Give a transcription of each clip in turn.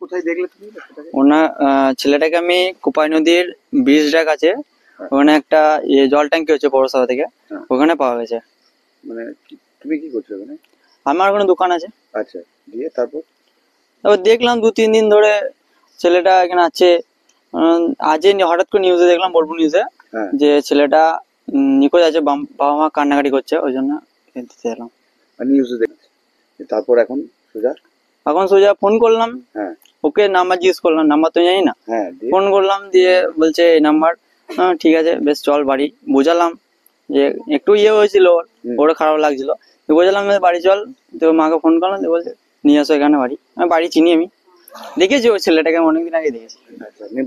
কোথায় দেখলে তুমি ওনা ছেলেটাকে আমি কোপাই নদীর ব্রিজটার কাছে, ওখানে একটা জল ট্যাঙ্কি হচ্ছে পৌরসভা থেকে, ওখানে পাওয়া গেছে। মানে তুমি কি করছো ওখানে? আমার ওখানে দোকান আছে। আচ্ছা, দিয়ে তারপর দেখলাম 2-3 দিন ধরে ছেলেটা এখানে আছে। আজ হঠাৎ করে নিউজে দেখলাম, বোলপুর নিউজে, যে ছেলেটা নিখোঁজ আছে, বাবা মা কান্নাকাটি করছে, ওই জন্য দিতে এলাম। নিউজে দেখছি। তারপর এখন সোজা ফোন করলাম, ওকে নাম্বার জিজ্ঞেস করলাম, নাম্বার তো জানি না, ফোন করলাম, দিয়ে বলছে এই নাম্বার। ঠিক আছে, বেশ চল বাড়ি। বোঝালাম যে একটু হয়েছিল, ওর খারাপ লাগছিল, তো বোঝালাম বাড়ি চল। তো মাকে ফোন করলাম, বলছে নিয়ে আসো এখানে বাড়ি। আমি বাড়ি চিনি, আমি দেখেছি ওই ছেলেটাকে, অনেকদিন আগে দেখেছি।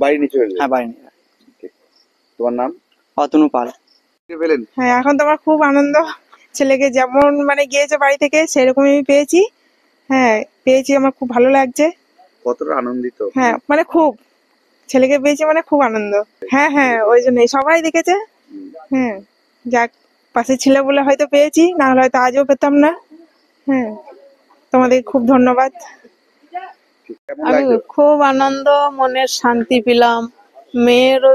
বাড়ি নিয়ে চলে? হ্যাঁ, বাড়ি নিয়ে। তোমার নাম? অতনু পাল। হ্যাঁ, এখন তো আমার খুব আনন্দ। ছেলেকে যেমন মানে গিয়েছে বাড়ি থেকে, সেরকমই পেয়েছি। হ্যাঁ, পেয়েছি, আমার খুব ভালো লাগছে। কতটা আনন্দিত? হ্যাঁ, মানে খুব, ছেলেকে পেয়েছি মানে খুব আনন্দ। হ্যাঁ হ্যাঁ, ওই জন্যই সবাই দেখেছে। হ্যাঁ, যাক, পাশে ছিল বলে হয়তো পেয়েছি, না হলে হয়তো আজও পেতাম না। হ্যাঁ, তোমাদের খুব ধন্যবাদ। আমি খুব আনন্দ, মনের শান্তি পেলাম, মেয়েরও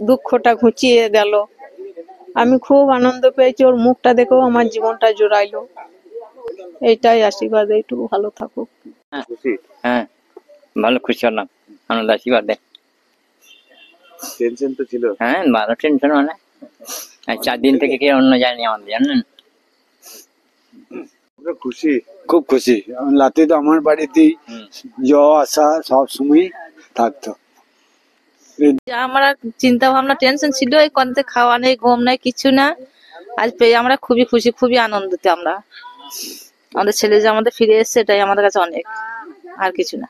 দুঃখটা ঘুচিয়ে গেল। আমি খুব আনন্দ পেয়েছি, ওর মুখটা দেখেও আমার জীবনটা জোড়াইলো। এইটাই আশীর্বাদ, এইটুকু ভালো থাকুক। হ্যাঁ, ভালো খুশি হলাম, আনন্দ আশীর্বাদ দেয়। টেনশন তো ছিল? হ্যাঁ, ভালো টেনশন, মানে 4 দিন থেকে কি অন্য যায়নি আমাদের, জানেন। খুশি? খুব খুশি। লাতে তো আমার বাড়িতেই যাওয়া আসা সব সময় থাকতো। আমরা চিন্তা ভাবনা টেনশন ছিল, এই কন্তে খাওয়া নেই, ঘুম নেই, কিছু না। আজ পেয়ে আমরা খুবই খুশি, খুবই আনন্দিত। আমরা আমাদের ছেলে যে আমাদের ফিরে এসছে, এটাই আমাদের কাছে অনেক, আর কিছু না।